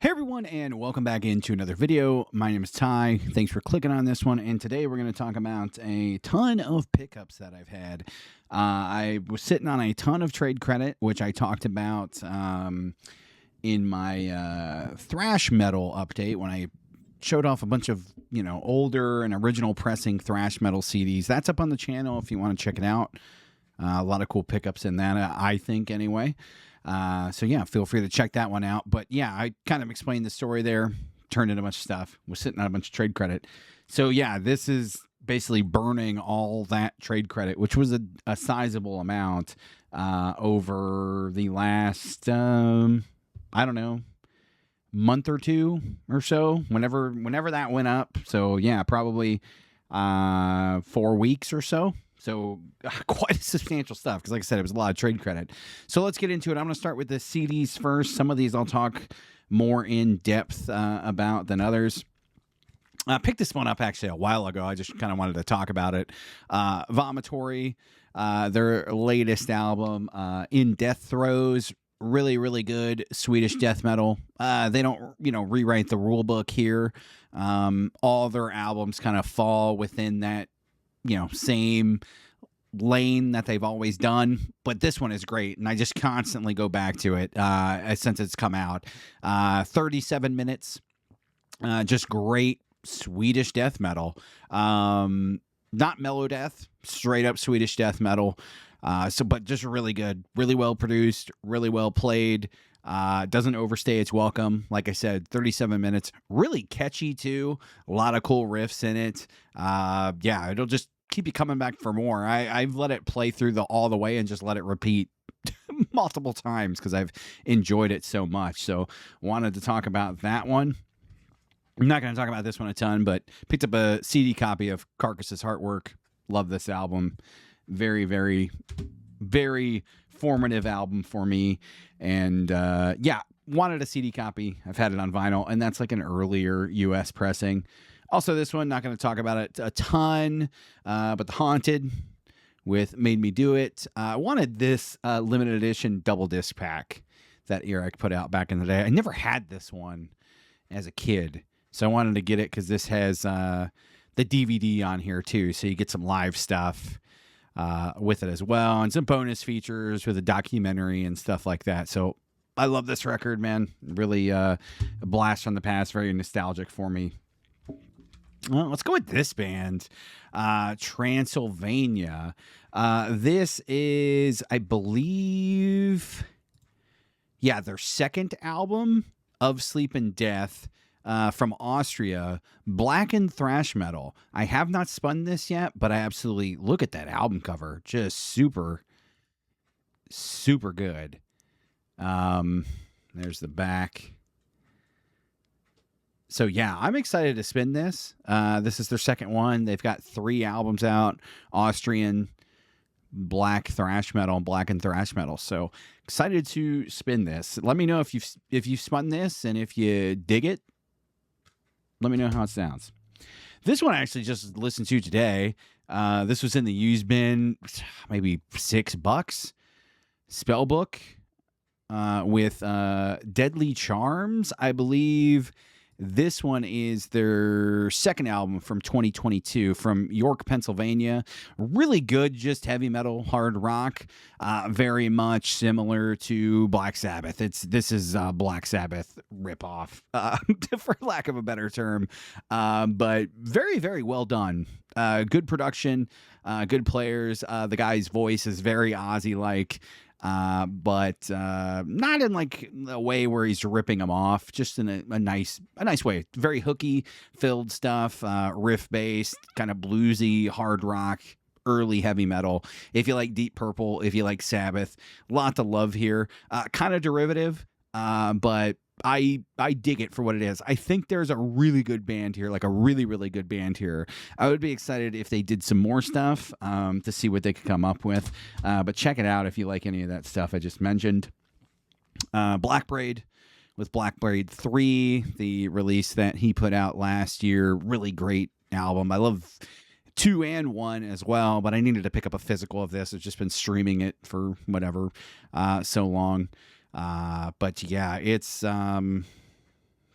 Hey everyone, and welcome back into another video. My name is Ty. Thanks for clicking on this one. And today we're going to talk about a ton of pickups that I've had. I was sitting on a ton of trade credit, which I talked about in my thrash metal update when I showed off a bunch of older and original pressing thrash metal CDs. That's up on the channel if you want to check it out. A lot of cool pickups in that, I think, anyway. So yeah, feel free to check that one out. But yeah, I kind of explained the story there, turned in a bunch of stuff, was sitting on a bunch of trade credit. So yeah, this is basically burning all that trade credit, which was a sizable amount over the last, I don't know, month or two or so, whenever that went up. So yeah, probably 4 weeks or so. So quite substantial stuff because, like I said, it was a lot of trade credit. So let's get into it. I'm going to start with the CDs first. Some of these I'll talk more in depth about than others. I picked this one up actually a while ago. I just kind of wanted to talk about it. Vomitory, their latest album, In Death Throes. Really, really good Swedish death metal. They don't, rewrite the rule book here. All their albums kind of fall within that, same lane that they've always done, but this one is great, and I just constantly go back to it since it's come out. 37 minutes, just great Swedish death metal. Not mellow death, straight up Swedish death metal. But just really good, really well produced, really well played. Doesn't overstay its welcome. Like I said, 37 minutes, really catchy too. A lot of cool riffs in it. Yeah, it'll just keep you coming back for more. I've let it play through all the way and just let it repeat multiple times because I've enjoyed it so much. So wanted to talk about that one. I'm not going to talk about this one a ton, but picked up a CD copy of Carcass's Heartwork. Love this album. Very, very, very formative album for me. And yeah, wanted a CD copy. I've had it on vinyl, and that's like an earlier US pressing. Also, this one, not going to talk about it a ton, but The Haunted with Made Me Do It. I wanted this limited edition double disc pack that Eric put out back in the day. I never had this one as a kid, so I wanted to get it because this has the DVD on here too, so you get some live stuff with it as well, and some bonus features with a documentary and stuff like that. So I love this record, man. Really a blast from the past, very nostalgic for me. Well, let's go with this band, Transylvania. This is, I believe, their second album, Of Sleep and Death, from Austria, black and thrash metal. I have not spun this yet, but I absolutely look at that album cover. Just super, super good. There's the back. So yeah, I'm excited to spin this. This is their second one. They've got 3 albums out: Austrian, black thrash metal, and black and thrash metal. So excited to spin this. Let me know if you've spun this, and if you dig it, let me know how it sounds. This one I actually just listened to today. This was in the used bin, maybe $6. Spellbook with Deadly Charms, I believe. This one is their second album from 2022 from York, Pennsylvania. Really good, just heavy metal, hard rock. Very much similar to Black Sabbath. This is Black Sabbath ripoff, for lack of a better term. But very, very well done. Good production, good players. The guy's voice is very Ozzy-like. But not in like a way where he's ripping them off, just in a nice way. Very hooky, filled stuff, riff based, kind of bluesy, hard rock, early heavy metal. If you like Deep Purple, if you like Sabbath, lot to love here. Kind of derivative, but I dig it for what it is. I think there's a really good band here, like a really, really good band here. I would be excited if they did some more stuff to see what they could come up with. But check it out if you like any of that stuff I just mentioned. Black Braid with Black Braid 3, the release that he put out last year. Really great album. I love 2 and 1 as well, but I needed to pick up a physical of this. I've just been streaming it for whatever so long. But yeah, it's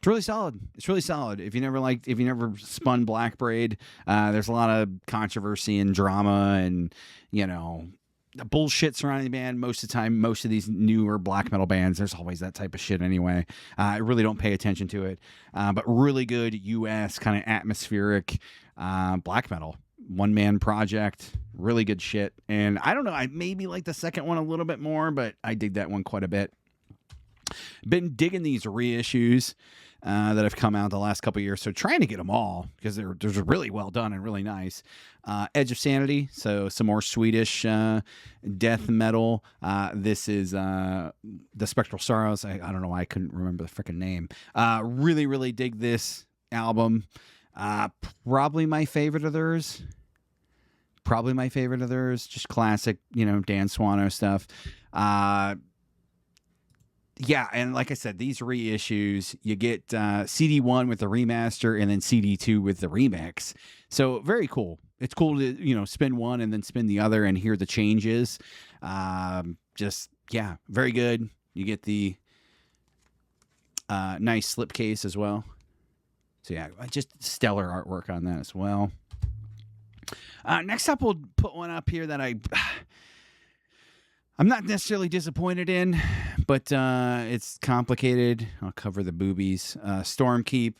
really solid. It's really solid. If you never spun Black Braid, there's a lot of controversy and drama and, bullshit surrounding the band. Most of the time, most of these newer black metal bands, there's always that type of shit anyway. I really don't pay attention to it. But really good US kind of atmospheric black metal. One-man project. Really good shit. And I don't know, I maybe like the second one a little bit more, but I dig that one quite a bit. Been digging these reissues that have come out the last couple of years, so trying to get them all because they're really well done and really nice. Edge of Sanity, so some more Swedish death metal. This is The Spectral Sorrows. I don't know why I couldn't remember the freaking name. Really, really dig this album. Probably my favorite of theirs. Just classic, Dan Swano stuff. Yeah, and like I said, these reissues, you get CD1 with the remaster and then CD2 with the remix. So very cool. It's cool to, spin one and then spin the other and hear the changes. Very good. You get the nice slipcase as well. So yeah, just stellar artwork on that as well. Next up, we'll put one up here that I'm not necessarily disappointed in, but it's complicated. I'll cover the boobies. Stormkeep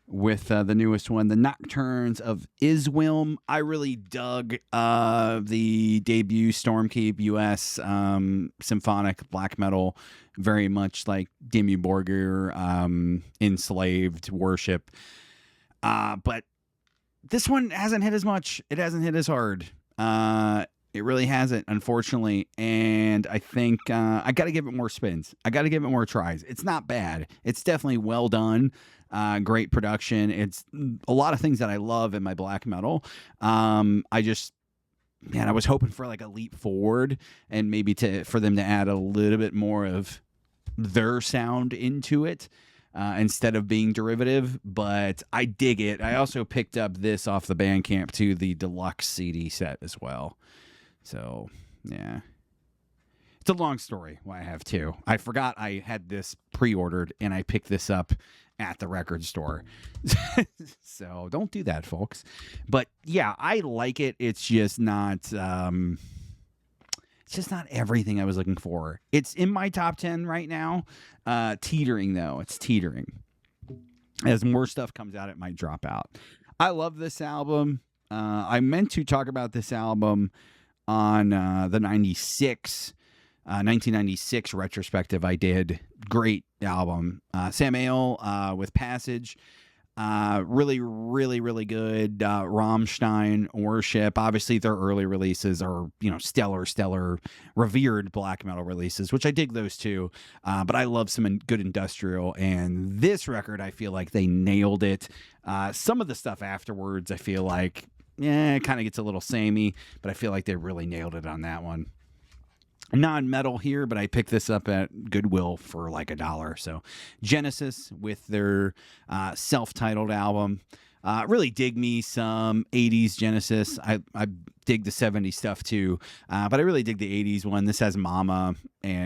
with the newest one, The Nocturnes of Iswilm. I really dug the debut Stormkeep US symphonic black metal, very much like Dimmu Borgir, Enslaved Worship. But this one hasn't hit as much. It hasn't hit as hard. It really hasn't, unfortunately, and I think I got to give it more spins. I got to give it more tries. It's not bad. It's definitely well done. Great production. It's a lot of things that I love in my black metal. I was hoping for like a leap forward and maybe for them to add a little bit more of their sound into it instead of being derivative, but I dig it. I also picked up this off the Bandcamp too, the deluxe CD set as well. So, yeah. It's a long story why I have two. I forgot I had this pre-ordered, and I picked this up at the record store. So, don't do that, folks. But, yeah, I like it. It's just not everything I was looking for. It's in my top 10 right now. Teetering, though. It's teetering. As more stuff comes out, it might drop out. I love this album. I meant to talk about this album on the 1996 retrospective I did. Great album. Sam Aile with Passage. Really, really, really good. Rammstein, Worship. Obviously, their early releases are, stellar, revered black metal releases, which I dig those too. But I love some good industrial. And this record, I feel like they nailed it. Some of the stuff afterwards, I feel like, it kind of gets a little samey, but I feel like they really nailed it on that one. Non-metal here, but I picked this up at Goodwill for like $1. So Genesis with their self-titled album. Really dig me some 80s Genesis. I dig the 70s stuff too, but I really dig the 80s one. This has Mama,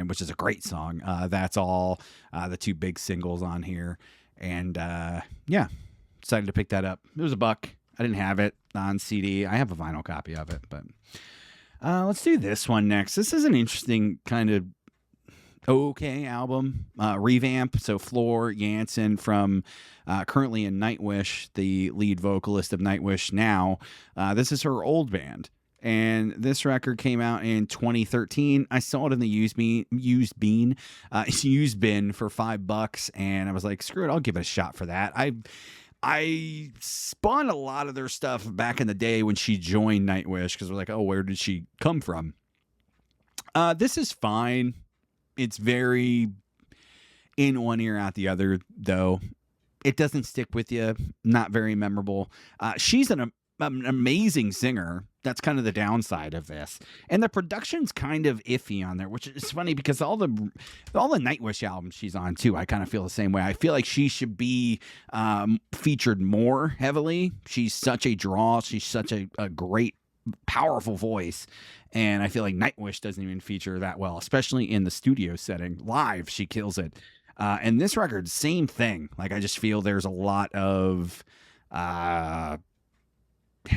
which is a great song. That's all the two big singles on here. And excited to pick that up. It was $1. I didn't have it on CD. I have a vinyl copy of it, but let's do this one next. This is an interesting kind of okay album. Revamp. So Floor Jansen from currently in Nightwish, the lead vocalist of Nightwish now. This is her old band. And this record came out in 2013. I saw it in the used bin for $5, and I was like, screw it, I'll give it a shot for that. I spun a lot of their stuff back in the day when she joined Nightwish because we're like, oh, where did she come from? This is fine. It's very in one ear, out the other, though. It doesn't stick with you. Not very memorable. She's an amazing singer. That's kind of the downside of this. And the production's kind of iffy on there, which is funny because all the Nightwish albums she's on too, I kind of feel the same way. I feel like she should be featured more heavily. She's such a draw. She's such a great, powerful voice. And I feel like Nightwish doesn't even feature that well, especially in the studio setting. Live, she kills it. And this record, same thing. Like, I just feel there's a lot of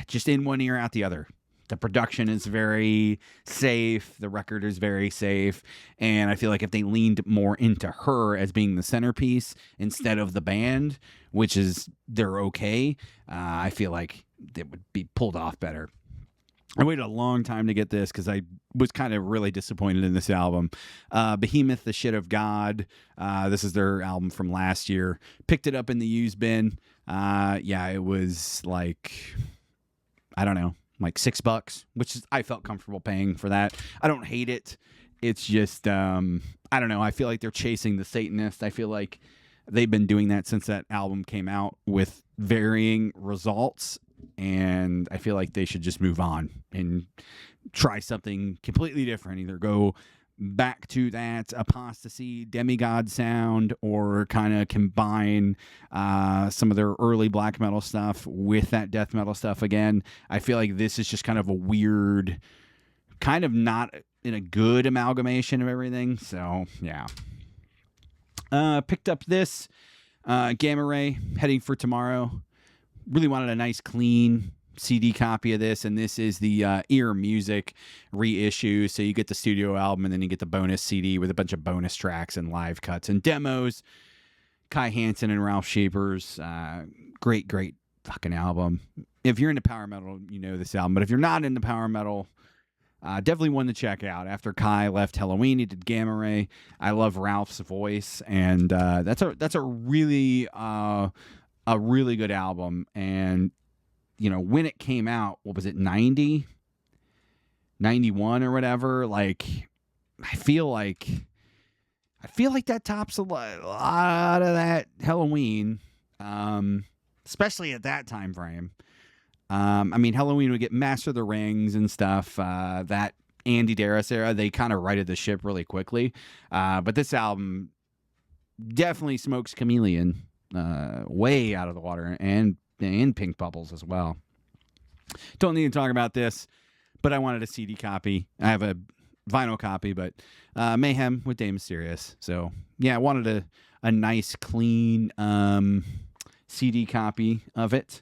just in one ear, out the other. The production is very safe. The record is very safe. And I feel like if they leaned more into her as being the centerpiece instead of the band, which is they're okay, I feel like it would be pulled off better. I waited a long time to get this because I was kind of really disappointed in this album. Behemoth, The Shit of God. This is their album from last year. Picked it up in the used bin. Yeah, it was like, I don't know, like $6, which is, I felt comfortable paying for that. I don't hate it. It's just, I don't know. I feel like they're chasing the Satanist. I feel like they've been doing that since that album came out with varying results. And I feel like they should just move on and try something completely different. Either go back to that apostasy demigod sound or kind of combine some of their early black metal stuff with that death metal stuff again. I feel like this is just kind of a weird, kind of not in a good amalgamation of everything. So, yeah. Picked up this Gamma Ray, Heading for Tomorrow. Really wanted a nice, clean CD copy of this, and this is the Ear Music reissue. So you get the studio album, and then you get the bonus CD with a bunch of bonus tracks and live cuts and demos. Kai Hansen and Ralph Shapers. Great fucking album. If you're into power metal, you know this album. But if you're not into power metal, definitely one to check out. After Kai left Helloween, he did Gamma Ray. I love Ralph's voice, and that's a really good album. And you know, when it came out, what was it, 90, 91 or whatever? Like, I feel like that tops a lot of that Halloween, especially at that time frame. I mean, Halloween would get Master of the Rings and stuff. That Andy Darius era, they kind of righted the ship really quickly. But this album definitely smokes Chameleon way out of the water, and Pink Bubbles as well. Don't need to talk about this, but I wanted a CD copy. I have a vinyl copy, but Mayhem with Dave Mysterious. So yeah, I wanted a nice, clean CD copy of it.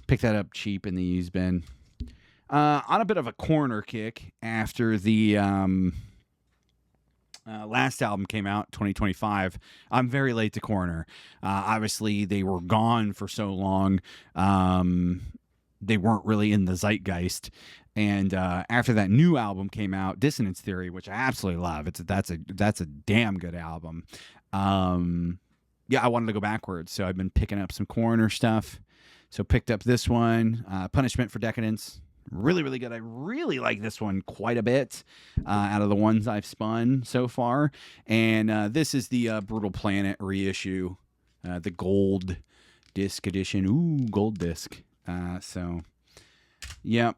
Picked that up cheap in the used bin. On a bit of a Coroner kick after the last album came out, 2025. I'm very late to Coroner. Obviously, they were gone for so long. They weren't really in the zeitgeist. And after that new album came out, Dissonance Theory, which I absolutely love. That's a damn good album. Yeah, I wanted to go backwards, so I've been picking up some Coroner stuff. So picked up this one, Punishment for Decadence. Really, really good. I really like this one quite a bit out of the ones I've spun so far. And this is the Brutal Planet reissue, the gold disc edition. Ooh, gold disc. So, yeah.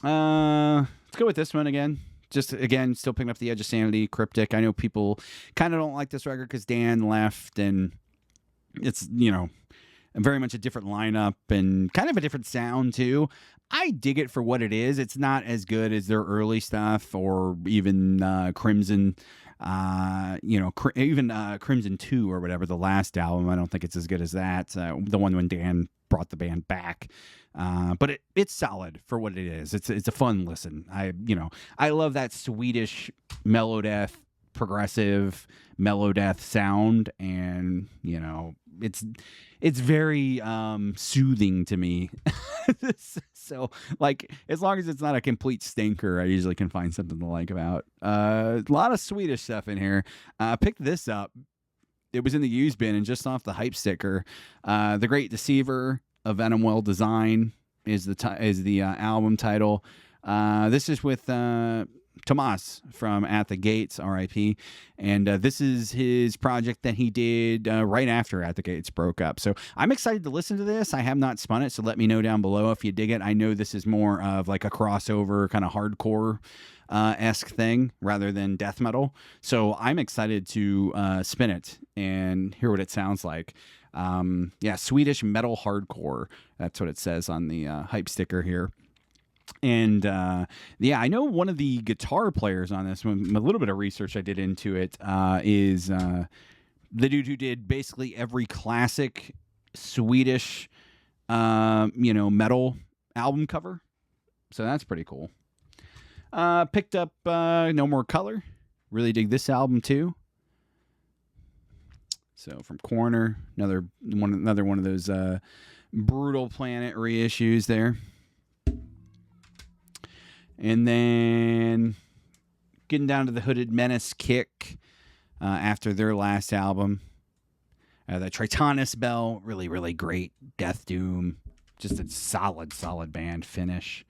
Let's go with this one again. Just, again, still picking up the Edge of Sanity, Cryptic. I know people kind of don't like this record because Dan left, and it's, you know, very much a different lineup and kind of a different sound too. I dig it for what it is. It's not as good as their early stuff or even Crimson, even Crimson 2 or whatever, the last album. I don't think it's as good as that. The one when Dan brought the band back. But it's solid for what it is. It's a fun listen. I love that Swedish melodeath, progressive melodeath sound, and you know, it's very soothing to me. So, like, as long as it's not a complete stinker, I usually can find something to like about. A lot of Swedish stuff in here. Picked this up. It was in the used bin and just off the hype sticker. The Great Deceiver, A Venom Well Design is the album title. This is with Tomas from At the Gates, R.I.P. And this is his project that he did right after At the Gates broke up. So I'm excited to listen to this. I have not spun it, so let me know down below if you dig it. I know this is more of like a crossover kind of hardcore esque thing rather than death metal. So I'm excited to spin it and hear what it sounds like. Swedish metal hardcore. That's what it says on the hype sticker here. And I know one of the guitar players on this one. A little bit of research I did into it is the dude who did basically every classic Swedish, metal album cover. So that's pretty cool. Picked up No More Color. Really dig this album too. So from Coroner, another one of those Brutal Planet reissues there. And then getting down to the Hooded Menace kick after their last album. The Tritonus Bell, really, really great. Death Doom, just a solid band finish.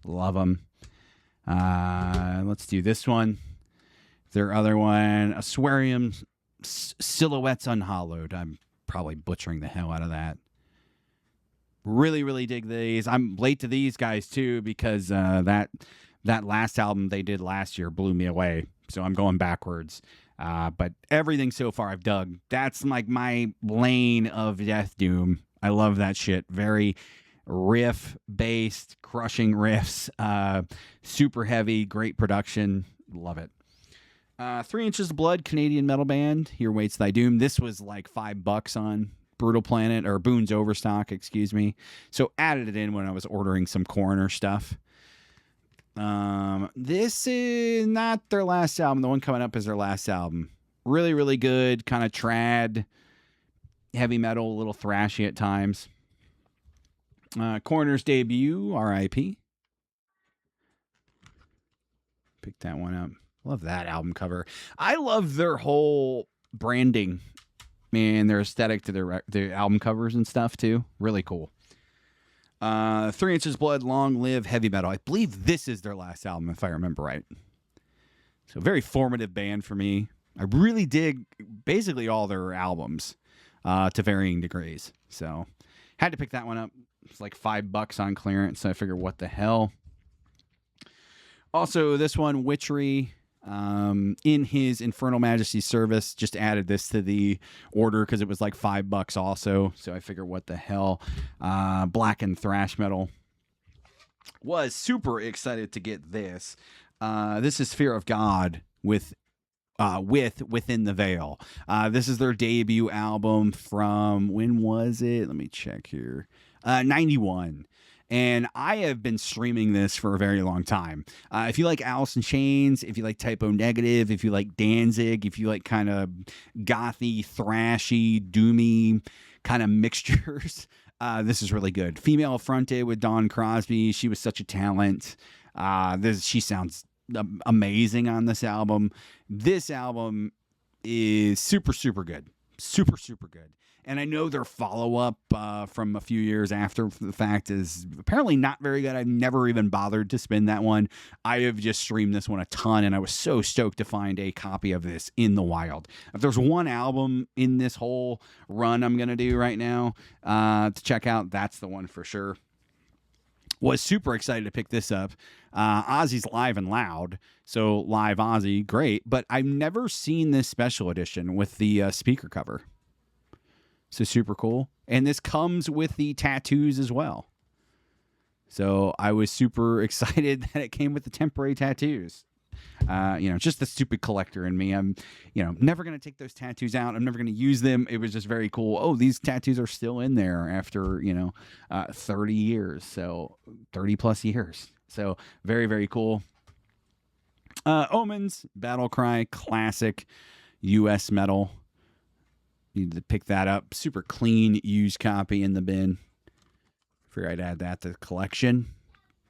Love them. Let's do this one. Their other one, Aswarium Silhouettes Unhallowed. I'm probably butchering the hell out of that. Really, really dig these. I'm late to these guys too because that last album they did last year blew me away. So I'm going backwards. But everything so far I've dug. That's like my lane of Death Doom. I love that shit. Very riff-based, crushing riffs. Super heavy, great production. Love it. 3 Inches of Blood, Canadian metal band. Here Waits Thy Doom. This was like $5 on Brutal Planet, or Boone's Overstock, excuse me. So added it in when I was ordering some Coroner stuff. This is not their last album. The one coming up is their last album. Really, really good. Kind of trad, heavy metal, a little thrashy at times. Coroner's debut, R.I.P. Pick that one up. Love that album cover. I love their whole branding and their aesthetic to their album covers and stuff too. Really cool. 3 Inches Blood, Long Live Heavy Metal. I believe this is their last album, if I remember right. So very formative band for me. I really dig basically all their albums to varying degrees. So had to pick that one up. It's like $5 on clearance, so I figured, what the hell. Also, this one, Witchery, in his Infernal Majesty's service, just added this to the order because it was like $5 also. So I figured, what the hell. Black and thrash metal. Was super excited to get this. This is Fear of God with Within the Veil. This is their debut album from, when was it? Let me check here. 91. And I have been streaming this for a very long time. If you like Alice in Chains, if you like Typo Negative, if you like Danzig, if you like kind of gothy, thrashy, doomy kind of mixtures, this is really good. Female fronted with Dawn Crosby. She was such a talent. She sounds amazing on this album. This album is super, super good. Super, super good. And I know their follow-up from a few years after the fact is apparently not very good. I've never even bothered to spin that one. I have just streamed this one a ton, and I was so stoked to find a copy of this in the wild. If there's one album in this whole run I'm going to do right now to check out, that's the one for sure. Was super excited to pick this up. Ozzy's Live and Loud, so live Ozzy, great. But I've never seen this special edition with the speaker cover. So super cool. And this comes with the tattoos as well. So I was super excited that it came with the temporary tattoos. Just the stupid collector in me. I'm, never going to take those tattoos out. I'm never going to use them. It was just very cool. Oh, these tattoos are still in there after, 30 years. So 30 plus years. So very, very cool. Omens, Battle Cry, classic US metal. Need to pick that up. Super clean used copy in the bin. Figured I'd add that to the collection.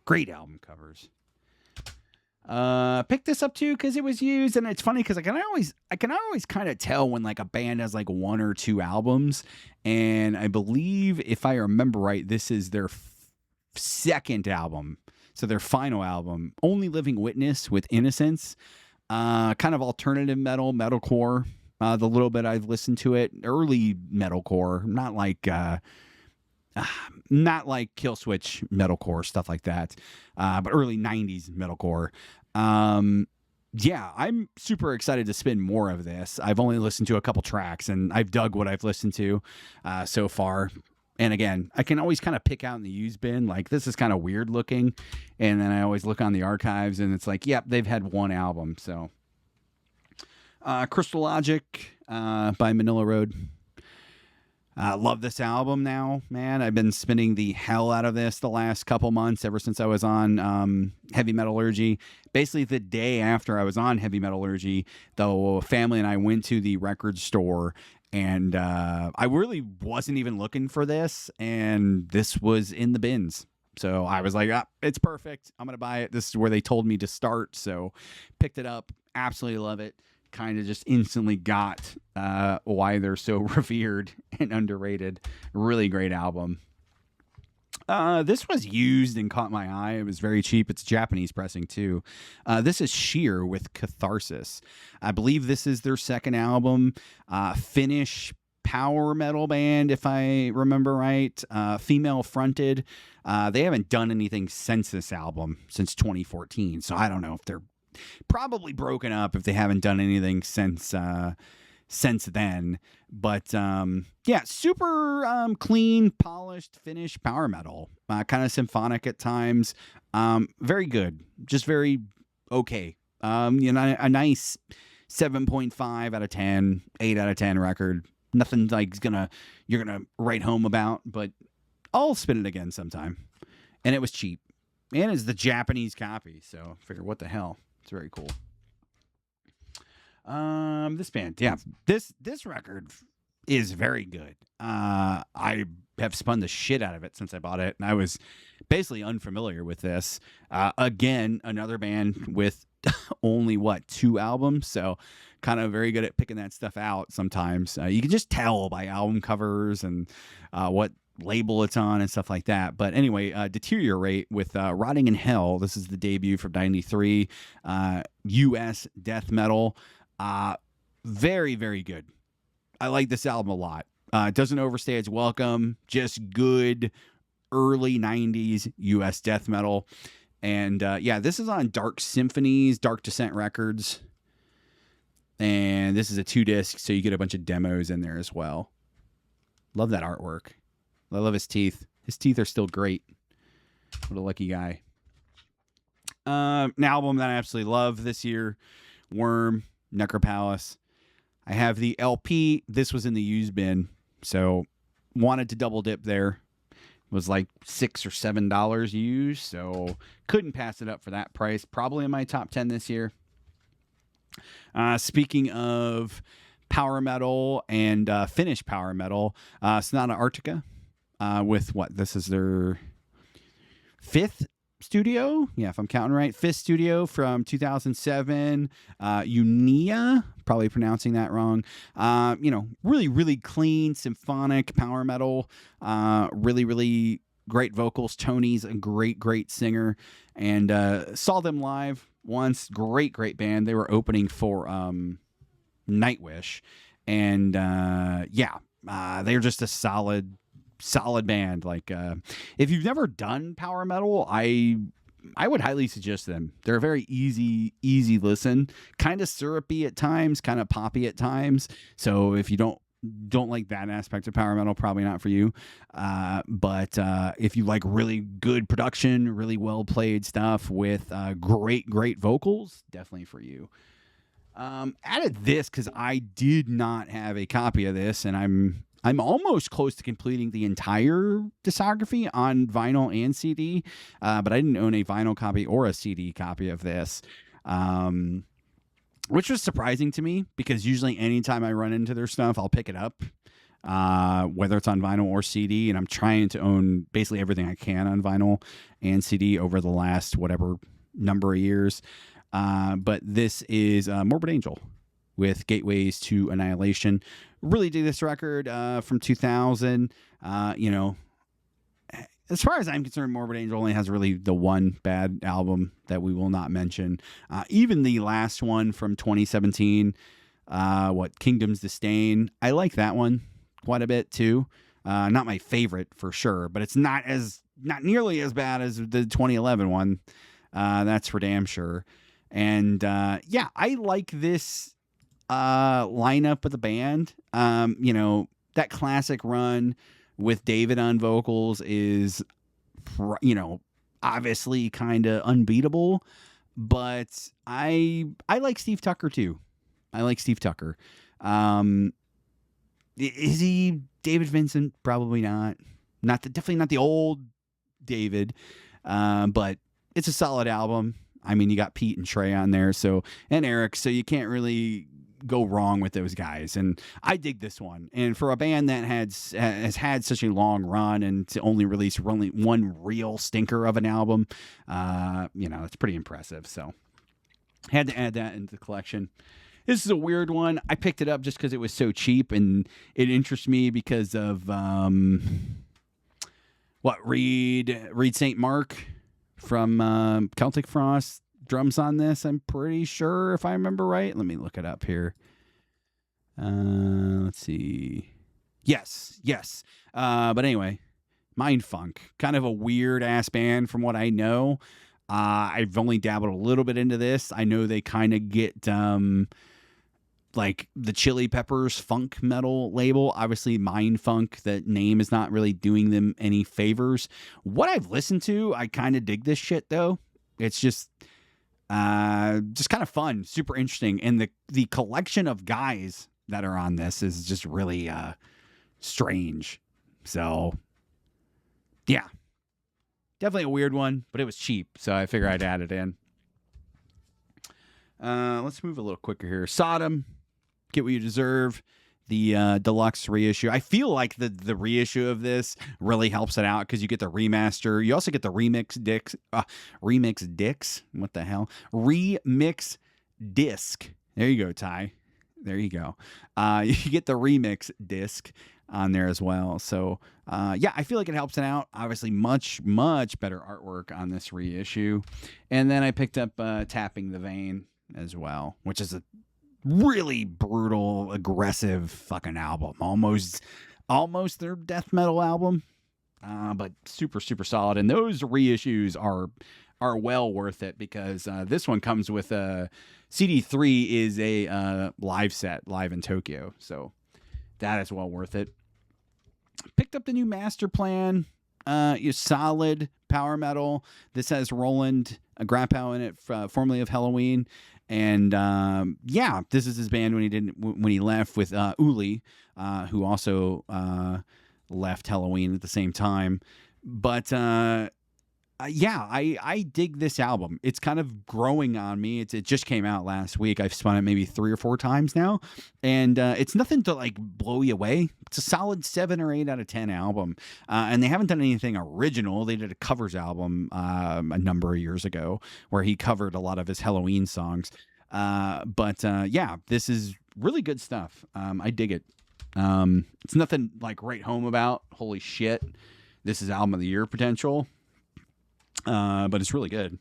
Great album covers. Picked this up too because it was used, and it's funny because I can always kind of tell when like a band has like 1 or 2 albums, and I believe if I remember right, this is their second album, so their final album, Only Living Witness with Innocence, kind of alternative metalcore. The little bit I've listened to it, early metalcore, not like Killswitch metalcore, stuff like that, but early 90s metalcore. I'm super excited to spin more of this. I've only listened to a couple tracks, and I've dug what I've listened to so far. And again, I can always kind of pick out in the used bin, like, this is kind of weird looking, and then I always look on the archives, and it's like, yep, they've had 1 album, so... Crystal Logic by Manilla Road. Love this album now, man. I've been spinning the hell out of this the last couple months, ever since I was on Heavy Metallurgy. Basically, the day after I was on Heavy Metallurgy, the family and I went to the record store, and I really wasn't even looking for this, and this was in the bins. So I was like, it's perfect. I'm going to buy it. This is where they told me to start, so picked it up. Absolutely love it. Kind of just instantly got why they're so revered and underrated. Really great album. This was used and caught my eye. It was very cheap. It's Japanese pressing too. This is Sheer with Catharsis. I believe this is their second album. Finnish power metal band, if I remember right. Female fronted. They haven't done anything since this album, since 2014. So I don't know if they're probably broken up if they haven't done anything since then. But yeah, super clean, polished, finished power metal. Kind of symphonic at times. Very good. Just very okay. A nice 7.5 out of 10, 8 out of 10 record. Nothing like you're gonna write home about, but I'll spin it again sometime. And it was cheap. And it's the Japanese copy, so I figure, what the hell? It's very cool. This band, yeah, this record is very good. I have spun the shit out of it since I bought it, and I was basically unfamiliar with this. Again, another band with only 2 albums, so kind of very good at picking that stuff out. Sometimes you can just tell by album covers and what label it's on and stuff like that. But anyway, Deteriorate with Rotting in Hell. This is the debut from 93. US death metal. Very, very good. I like this album a lot. It doesn't overstay its welcome. Just good early 90s US death metal. And yeah, this is on Dark Symphonies, Dark Descent Records. And this is a 2-disc, so you get a bunch of demos in there as well. Love that artwork. I love his teeth. His teeth are still great. What a lucky guy. An album that I absolutely love this year, Worm, Necropalace. I have the LP. This was in the used bin, so wanted to double dip there. It was like $6 or $7 used, so couldn't pass it up for that price. Probably in my top 10 this year. Speaking of power metal and Finnish power metal, Sonata Arctica. With this is their 5th studio? Yeah, if I'm counting right. 5th studio from 2007. Unia, probably pronouncing that wrong. Really, really clean, symphonic power metal. Really, really great vocals. Tony's a great, great singer. And saw them live once. Great, great band. They were opening for Nightwish. And they're just a solid band. Like if you've never done power metal, I would highly suggest them. They're a very easy listen, kind of syrupy at times, kind of poppy at times. So if you don't like that aspect of power metal, probably not for you. But if you like really good production, really well played stuff with great vocals, definitely for you. Added this because I did not have a copy of this, and I'm almost close to completing the entire discography on vinyl and CD, but I didn't own a vinyl copy or a CD copy of this, which was surprising to me because usually anytime I run into their stuff, I'll pick it up, whether it's on vinyl or CD, and I'm trying to own basically everything I can on vinyl and CD over the last whatever number of years. But this is Morbid Angel with Gateways to Annihilation. Really dig this record from 2000. As far as I'm concerned, Morbid Angel only has really the one bad album that we will not mention. Even the last one from 2017, Kingdom's Disdain, I like that one quite a bit too. Not my favorite for sure, but it's not nearly as bad as the 2011 one. That's for damn sure. And I like this lineup of the band. That classic run with David on vocals is, obviously kind of unbeatable, but I like Steve Tucker too. I like Steve Tucker. Is he David Vincent? Probably not. Definitely not the old David. But it's a solid album. I mean, you got Pete and Trey on there, and Eric, so you can't really go wrong with those guys. And I dig this one. And for a band that has had such a long run and to only release one real stinker of an album, it's pretty impressive. So had to add that into the collection. This is a weird one. I picked it up just because it was so cheap, and it interests me because of Reed St. Mark from Celtic Frost drums on this. I'm pretty sure, if I remember right. Let me look it up here. Let's see. Yes. But anyway, Mindfunk, kind of a weird ass band from what I know. I've only dabbled a little bit into this. I know they kind of get like the Chili Peppers funk metal label. Obviously, Mindfunk, that name is not really doing them any favors. What I've listened to, I kind of dig this shit though. It's just kind of fun, super interesting, and the collection of guys that are on this is just really strange. So, yeah. Definitely a weird one, but it was cheap, so I figure I'd add it in. Let's move a little quicker here. Sodom, Get What You Deserve, the deluxe reissue. I feel like the reissue of this really helps it out because you get the remaster. You also get the remix disc. What the hell? Remix disc. There you go, Ty. There you go. You get the remix disc on there as well. So, I feel like it helps it out. Obviously, much, much better artwork on this reissue. And then I picked up Tapping the Vein as well, which is a really brutal, aggressive fucking album. Almost their death metal album, but super, super solid. And those reissues are well worth it because this one comes with a CD3 is a live set, live in Tokyo. So that is well worth it. Picked up the new Master Plan, solid power metal. This has Roland Grappow in it, formerly of Halloween. And this is his band when he left with Uli, who also left Halloween at the same time. But I dig this album. It's kind of growing on me. It just came out last week. I've spun it maybe 3 or 4 times now, and it's nothing to like blow you away. It's a solid 7 or 8 out of 10 album. And they haven't done anything original. They did a covers album a number of years ago where he covered a lot of his Halloween songs. This is really good stuff. I dig it. It's nothing like write home about. Holy shit, this is album of the year potential. But it's really good.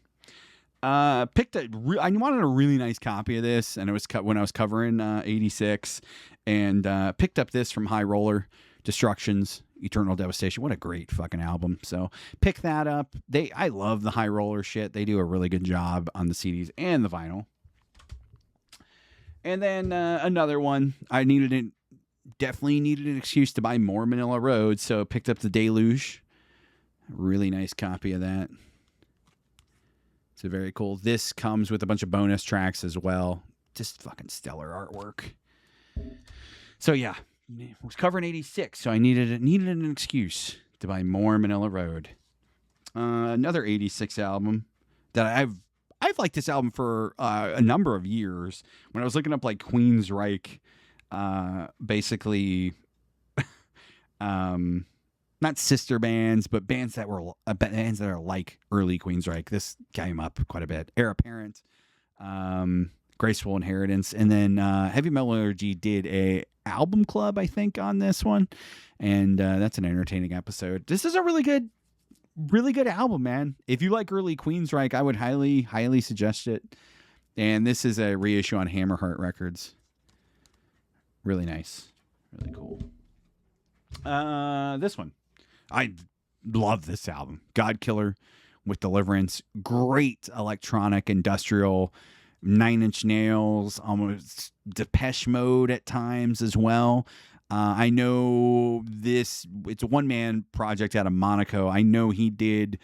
I wanted a really nice copy of this, and it was when I was covering 86, and picked up this from High Roller Destructions, Eternal Devastation. What a great fucking album. So pick that up. I love the High Roller shit. They do a really good job on the CDs and the vinyl. And then another one, definitely needed an excuse to buy more Manilla Road, so picked up the Deluge. Really nice copy of that. So very cool. This comes with a bunch of bonus tracks as well. Just fucking stellar artwork. So yeah, I was covering 86, so I needed an excuse to buy more Manilla Road. Another 86 album that I've liked this album for a number of years. When I was looking up like Queensryche, basically, not sister bands, but bands that are like early Queensryche. This came up quite a bit. Heir Apparent, Graceful Inheritance, and then Heavy Metallurgy did a album club, I think, on this one, and that's an entertaining episode. This is a really good album, man. If you like early Queensryche, I would highly, highly suggest it. And this is a reissue on Hammerheart Records. Really nice, really cool. This one. I love this album. Godkiller with Deliverance. Great electronic, industrial, 9 Inch Nails, almost Depeche Mode at times as well. I know it's a one-man project out of Monaco. I know he did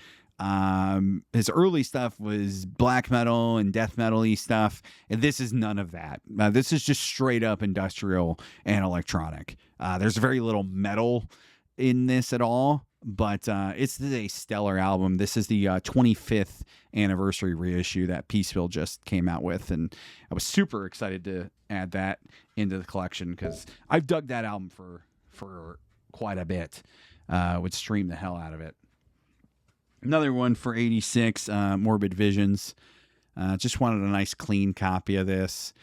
His early stuff was black metal and death metal-y stuff, and this is none of that. This is just straight up industrial and electronic. There's very little metal in this at all, but it's a stellar album. This is the 25th anniversary reissue that Peaceville just came out with, and I was super excited to add that into the collection because I've dug that album for quite a bit. Would stream the hell out of it. Another one for 86, Morbid Visions. Just wanted a nice clean copy of this.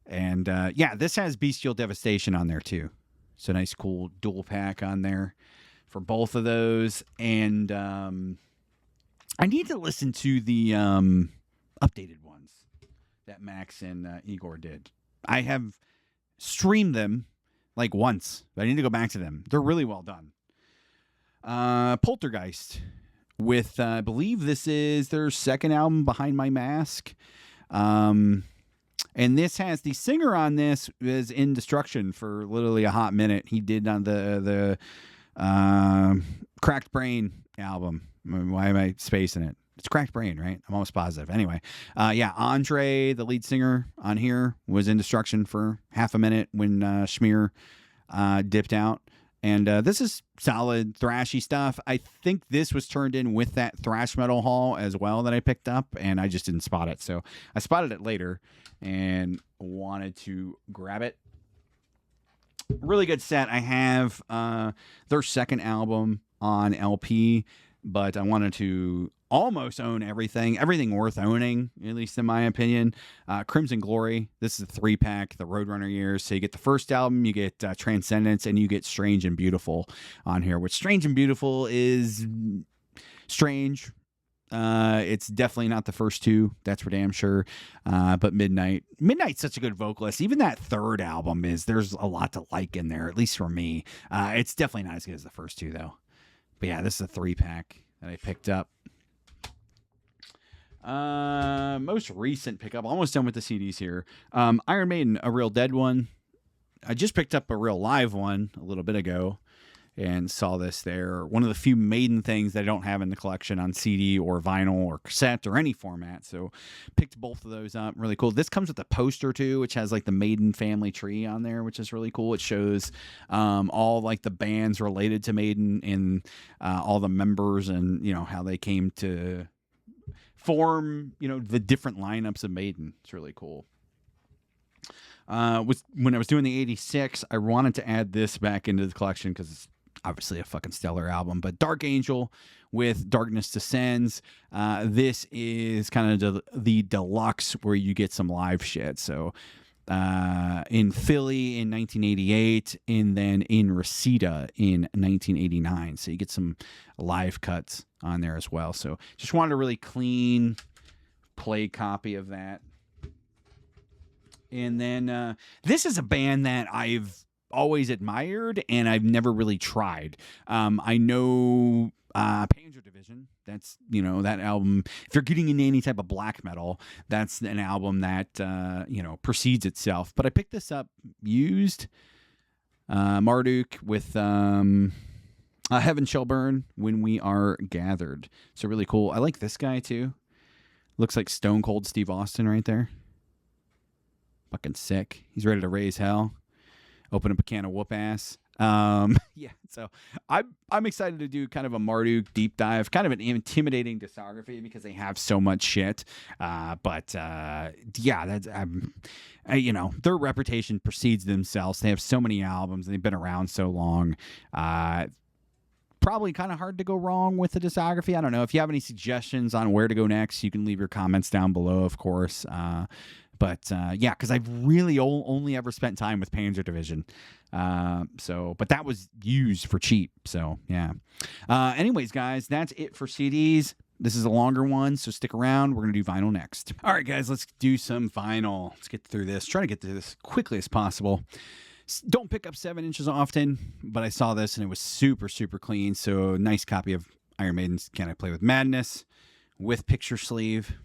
And yeah, this has Bestial Devastation on there too. So nice cool dual pack on there for both of those. And I need to listen to the updated ones that Max and Igor did. I have streamed them like once, but I need to go back to them. They're really well done. Poltergeist. With, I believe this is their second album, Behind My Mask. And this has the singer on this is in Destruction for literally a hot minute. He did on the Cracked Brain album. Why am I spacing it? It's Cracked Brain, right? I'm almost positive. Anyway, yeah, Andre, the lead singer on here, was in Destruction for half a minute when Schmear dipped out. And this is solid thrashy stuff. I think this was turned in with that thrash metal haul as well that I picked up, and I just didn't spot it. So I spotted it later and wanted to grab it. Really good set. I have their second album on LP, but I wanted to almost own everything worth owning, at least in my opinion. Crimson Glory, this is a 3-pack, the Roadrunner years. So you get the first album, you get Transcendence, and you get Strange and Beautiful on here, which Strange and Beautiful is strange. It's definitely not the first two, that's for damn sure. But Midnight's such a good vocalist. Even that third album there's a lot to like in there, at least for me. It's definitely not as good as the first two though. But yeah, this is a 3-pack that I picked up. Most recent pickup, almost done with the CDs here. Iron Maiden, A Real Dead one. I just picked up a real live one a little bit ago and saw this there. One of the few Maiden things that I don't have in the collection on CD or vinyl or cassette or any format. So picked both of those up. Really cool. This comes with a poster too, which has like the Maiden family tree on there, which is really cool. It shows all like the bands related to Maiden and all the members and, you know, how they came to form, you know, the different lineups of Maiden. It's really cool. When I was doing the 86, I wanted to add this back into the collection because it's obviously a fucking stellar album. But Dark Angel with Darkness Descends. This is kind of the deluxe where you get some live shit. So in Philly in 1988 and then in Reseda in 1989. So you get some live cuts on there as well. So just wanted a really clean play copy of that. And then this is a band that I've always admired and I've never really tried. I know Panzer Division. That's, you know, that album. If you're getting into any type of black metal, that's an album that, you know, precedes itself. But I picked this up used. Marduk with Heaven Shall Burn, When We Are Gathered. So really cool. I like this guy too. Looks like Stone Cold Steve Austin right there. Fucking sick. He's ready to raise hell. Open up a can of whoop ass. Yeah, so I'm excited to do kind of a Marduk deep dive, kind of an intimidating discography because they have so much shit. But yeah, that's you know, their reputation precedes themselves. They have so many albums and they've been around so long. Probably kind of hard to go wrong with the discography. I don't know. If you have any suggestions on where to go next, you can leave your comments down below, of course. But yeah, because I've really only ever spent time with Panzer Division. But that was used for cheap. So yeah. Anyways, guys, that's it for CDs. This is a longer one, so stick around. We're going to do vinyl next. All right, guys, let's do some vinyl. Let's get through this. Try to get through this quickly as possible. Don't pick up 7 inches often, but I saw this and it was super, super clean. So nice copy of Iron Maiden's Can I Play With Madness with picture sleeve.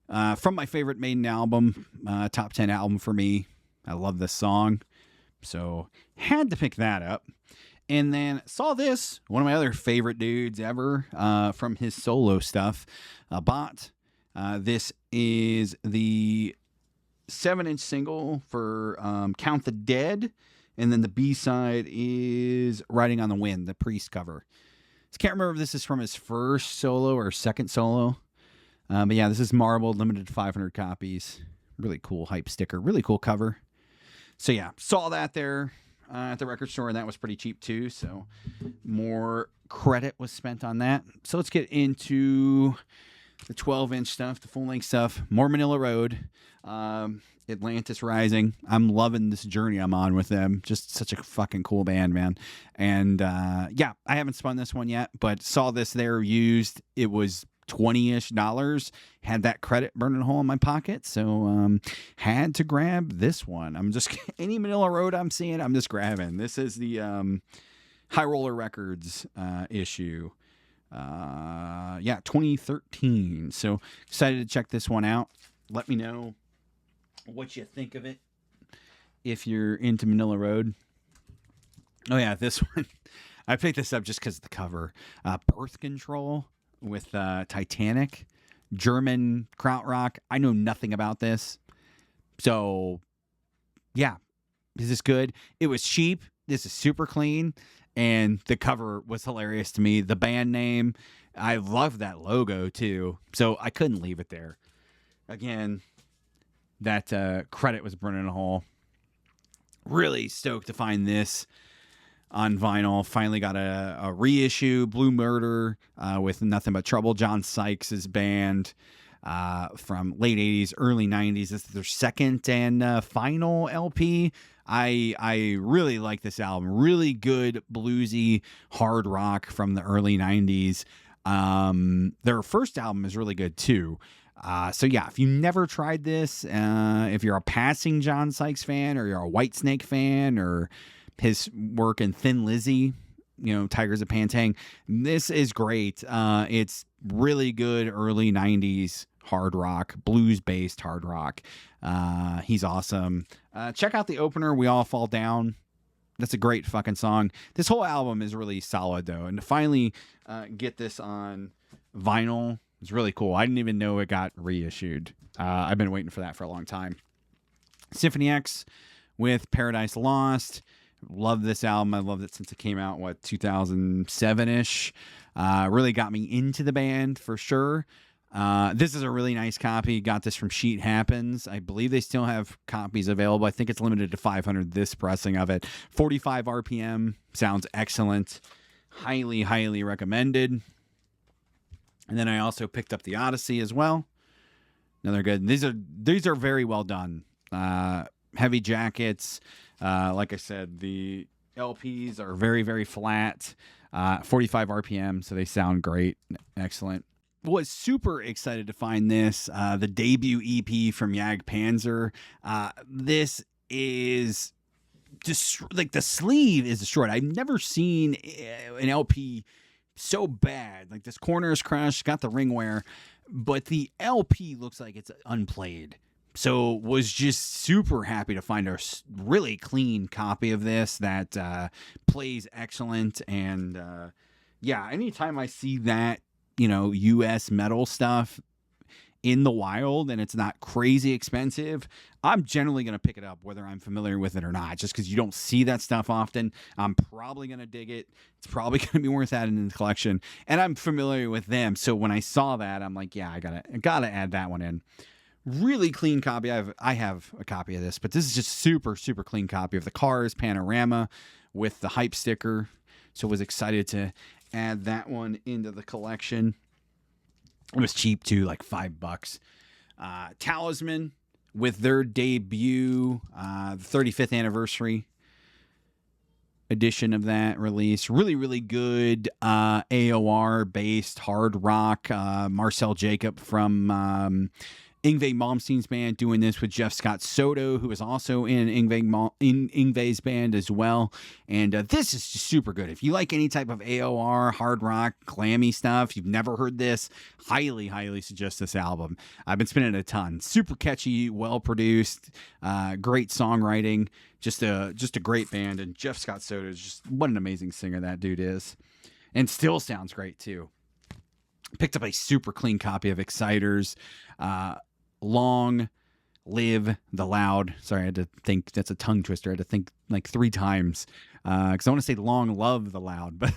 From my favorite Maiden album, top 10 album for me. I love this song, so had to pick that up. And then saw this, one of my other favorite dudes ever from his solo stuff, Bot. This is the 7-inch single for Count the Dead. And then the B-side is Riding on the Wind, the Priest cover. I can't remember if this is from his first solo or second solo. But yeah, this is marbled, limited to 500 copies. Really cool hype sticker. Really cool cover. So yeah, saw that there at the record store, and that was pretty cheap too. So more credit was spent on that. So let's get into the 12-inch stuff, the full-length stuff. More Manilla Road. Atlantis Rising. I'm loving this journey I'm on with them. Just such a fucking cool band, man. And yeah, I haven't spun this one yet, but saw this there used. It was $20-ish. Had that credit burning a hole in my pocket, so had to grab this one. I'm just any Manilla Road I'm seeing, I'm just grabbing. This is the High Roller Records issue. Yeah, 2013. So excited to check this one out. Let me know what you think of it if you're into Manilla Road. Oh yeah, this one. I picked this up just because of the cover. Birth Control with Titanic, German krautrock. I know nothing about this. So, yeah. Is this good? It was cheap. This is super clean. And the cover was hilarious to me. The band name. I love that logo, too. So, I couldn't leave it there. Again, that credit was burning a hole. Really stoked to find this on vinyl. Finally got a reissue, Blue Murder, with Nothing But Trouble, John Sykes' band from late 80s, early 90s. This is their second and final LP. I really like this album. Really good bluesy hard rock from the early 90s. Their first album is really good too. So yeah, if you never tried this, if you're a passing John Sykes fan, or you're a Whitesnake fan, or his work in Thin Lizzy, Tigers of Pantang, this is great. It's really good early 90s hard rock, blues-based hard rock. He's awesome. Check out the opener, We All Fall Down. That's a great fucking song. This whole album is really solid, though. And to finally get this on vinyl is really cool. I didn't even know it got reissued. I've been waiting for that for a long time. Symphony X with Paradise Lost. Love this album. I loved it since it came out, 2007-ish. Really got me into the band for sure. This is a really nice copy. Got this from Sheet Happens. I believe they still have copies available. I think it's limited to 500, this pressing of it. 45 RPM. Sounds excellent. Highly, highly recommended. And then I also picked up the Odyssey as well. Another good. These are very well done. Heavy jackets. Like I said, the LPs are very, very flat. 45 RPM, so they sound great. Excellent. Was super excited to find this. The debut EP from Jag Panzer. This is just like the sleeve is destroyed. I've never seen an LP so bad. Like this corner is crushed, got the ring wear, but the LP looks like it's unplayed. So was just super happy to find a really clean copy of this that plays excellent. And yeah, anytime I see that, US metal stuff in the wild and it's not crazy expensive, I'm generally going to pick it up whether I'm familiar with it or not, just because you don't see that stuff often. I'm probably going to dig it. It's probably going to be worth adding in the collection, and I'm familiar with them. So when I saw that, I'm like, yeah, I gotta add that one in. Really clean copy. I have a copy of this, but this is just super, super clean copy of the Cars panorama with the hype sticker. So was excited to add that one into the collection. It was cheap too, like $5. Talisman with their debut, the 35th anniversary edition of that release. Really, really good AOR based hard rock. Marcel Jacob from Yngwie Malmsteen's band doing this with Jeff Scott Soto, who is also in Yngwie's band as well. And this is just super good. If you like any type of AOR, hard rock, glammy stuff, you've never heard this, highly, highly suggest this album. I've been spinning it a ton. Super catchy, well produced, great songwriting. Just a great band. And Jeff Scott Soto is just, what an amazing singer that dude is. And still sounds great too. Picked up a super clean copy of Exciters. Long Live the Loud. Sorry, I had to think. That's a tongue twister. I had to think like 3 times. Because I want to say Long Love the Loud. But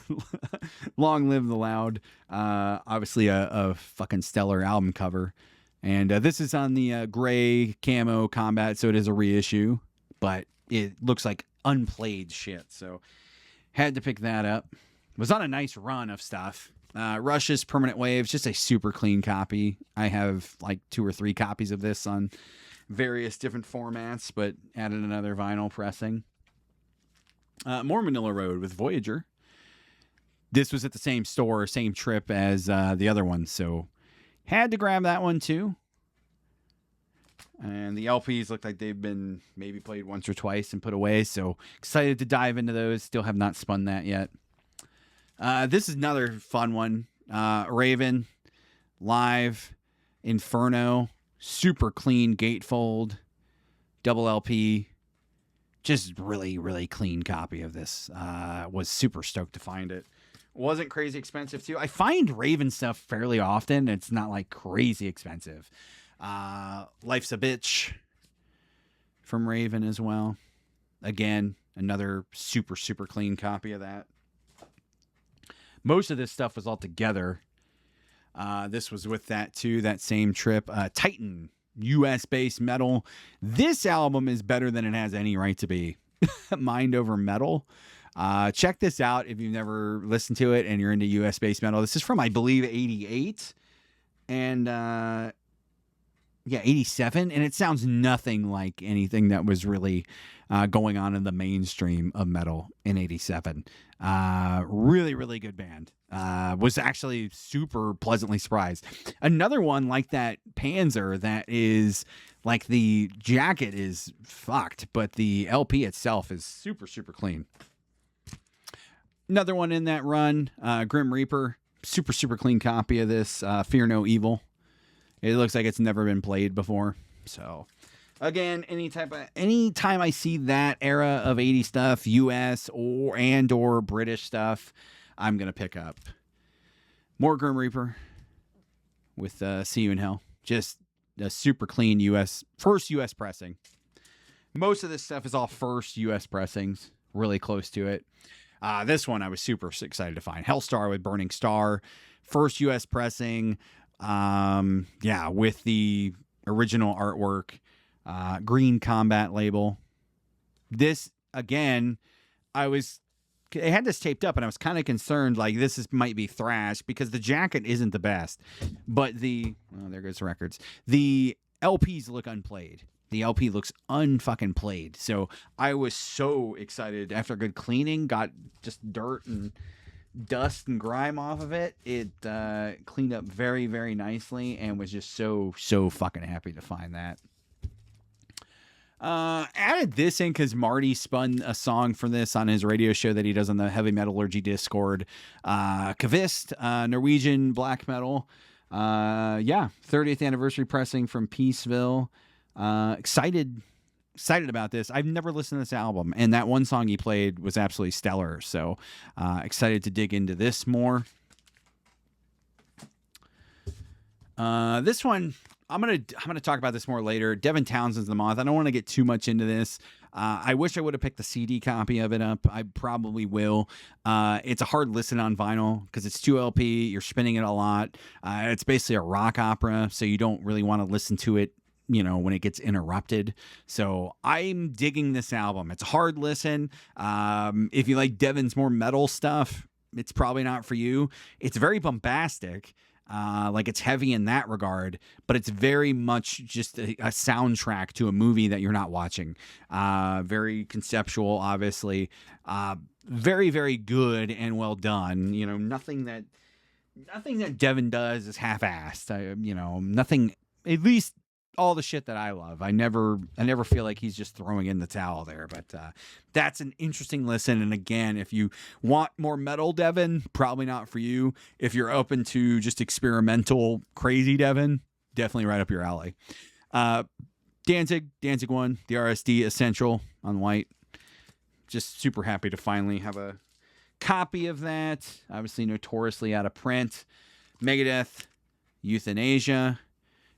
Long Live the Loud. Obviously a fucking stellar album cover. And this is on the gray camo combat, so it is a reissue. But it looks like unplayed shit. So had to pick that up. Was on a nice run of stuff. Rush's Permanent Waves, just a super clean copy. I have like 2 or 3 copies of this on various different formats, but added another vinyl pressing. More Manilla Road with Voyager. This was at the same store, same trip as the other one, so had to grab that one too. And the LPs look like they've been maybe played once or twice and put away, so excited to dive into those. Still have not spun that yet. This is another fun one. Raven, Live, Inferno, super clean gatefold, double LP. Just really, really clean copy of this. Was super stoked to find it. Wasn't crazy expensive too. I find Raven stuff fairly often. It's not like crazy expensive. Life's a Bitch from Raven as well. Again, another super, super clean copy of that. Most of this stuff was all together. This was with that too, that same trip. Titan, US-based metal. This album is better than it has any right to be. Mind Over Metal. Check this out if you've never listened to it and you're into US-based metal. This is from, I believe, 88. And 87, and it sounds nothing like anything that was really going on in the mainstream of metal in 87. Really, really good band. Was actually super pleasantly surprised. Another one like that Panzer that is like the jacket is fucked, but the LP itself is super, super clean. Another one in that run, Grim Reaper, super, super clean copy of this, Fear No Evil. It looks like it's never been played before. So, again, anytime I see that era of 80 stuff, US or British stuff, I'm gonna pick up. More Grim Reaper with See You in Hell. Just a super clean first US pressing. Most of this stuff is all first US pressings, really close to it. This one I was super excited to find. Hellstar with Burning Star, first US pressing. With the original artwork, green combat label. This, again, I had this taped up and I was kind of concerned, like might be Thrash because the jacket isn't the best, but there goes the records. The LPs look unplayed. The LP looks unfucking played. So I was so excited after a good cleaning, got just dirt and dust and grime off of it. It cleaned up very, very nicely and was just so fucking happy to find that. Added this in because Marty spun a song for this on his radio show that he does on the Heavy Metallurgy Discord. Kvist, Norwegian black metal. 30th anniversary pressing from Peaceville. Excited about this. I've never listened to this album, and that one song he played was absolutely stellar. So excited to dig into this more. This one, I'm gonna talk about this more later. Devin Townsend's The Moth. I don't want to get too much into this. I wish I would have picked the CD copy of it up. I probably will. It's a hard listen on vinyl because it's 2 LP. You're spinning it a lot. It's basically a rock opera, so you don't really want to listen to it, when it gets interrupted. So I'm digging this album. It's a hard listen. If you like Devin's more metal stuff, it's probably not for you. It's very bombastic. It's heavy in that regard, but it's very much just a soundtrack to a movie that you're not watching. Very conceptual, obviously. Very, very good and well done. Nothing that Devin does is half-assed. Nothing, at least all the shit that I love. I never feel like he's just throwing in the towel there, but that's an interesting listen. And again, if you want more metal Devin, probably not for you. If you're open to just experimental crazy Devin, definitely right up your alley. Danzig one, the RSD Essential on white. Just super happy to finally have a copy of that. Obviously notoriously out of print. Megadeth, Euthanasia.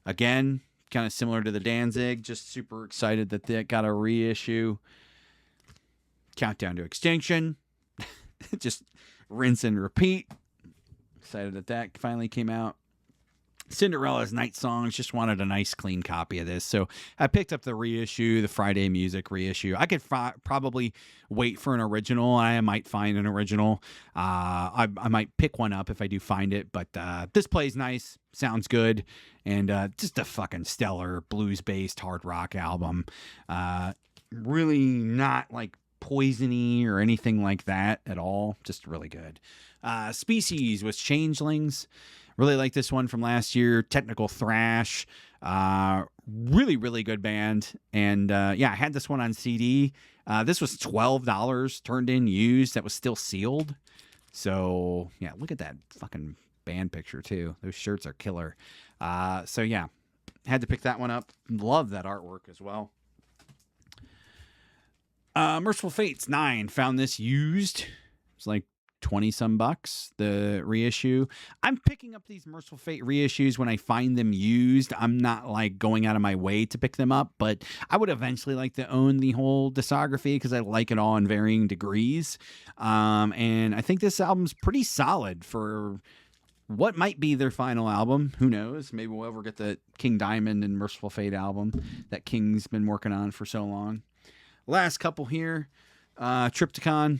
Again, kind of similar to the Danzig. Just super excited that that got a reissue. Countdown to Extinction. Just rinse and repeat. Excited that that finally came out. Cinderella's Night Songs. Just wanted a nice clean copy of this, so I picked up the reissue, the Friday Music reissue. I could probably wait for an original. I might find an original. I might pick one up if I do find it, but this plays nice, sounds good, and just a fucking stellar blues-based hard rock album. Really not like poisony or anything like that at all. Just really good. Species was Changelings. Really like this one from last year. Technical thrash. Really, really good band. And yeah, I had this one on CD. This was $12 turned in used. That was still sealed. So yeah, look at that fucking band picture too. Those shirts are killer. So yeah, had to pick that one up. Love that artwork as well. Merciful Fates 9. Found this used. It's like 20 some bucks, the reissue. I'm picking up these Merciful Fate reissues when I find them used. I'm not like going out of my way to pick them up, but I would eventually like to own the whole discography because I like it all in varying degrees. And I think this album's pretty solid for what might be their final album. Who knows? Maybe we'll ever get the King Diamond and Merciful Fate album that King's been working on for so long. Last couple here. Triptychon.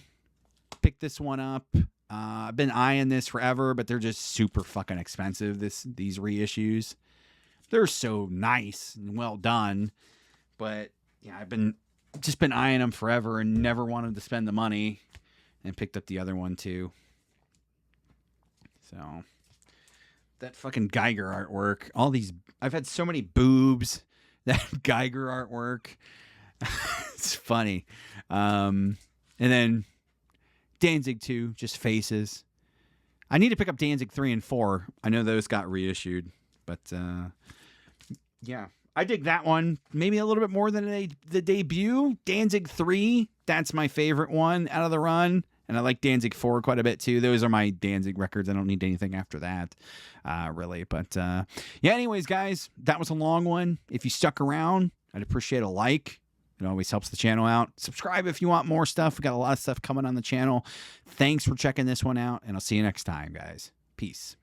Picked this one up. I've been eyeing this forever, but they're just super fucking expensive. These reissues, they're so nice and well done, but yeah, I've been eyeing them forever and never wanted to spend the money, and picked up the other one too. So that fucking Geiger artwork, all these, I've had so many boobs. That Geiger artwork, it's funny. And then Danzig 2, just faces. I need to pick up Danzig 3 and 4. I know those got reissued, but yeah, I dig that one maybe a little bit more than the debut. Danzig 3, that's my favorite one out of the run, and I like Danzig 4 quite a bit too. Those are my Danzig records. I don't need anything after that, really. But yeah, anyways, guys, that was a long one. If you stuck around, I'd appreciate a like. It always helps the channel out. Subscribe if you want more stuff. We got a lot of stuff coming on the channel. Thanks for checking this one out, and I'll see you next time, guys. Peace.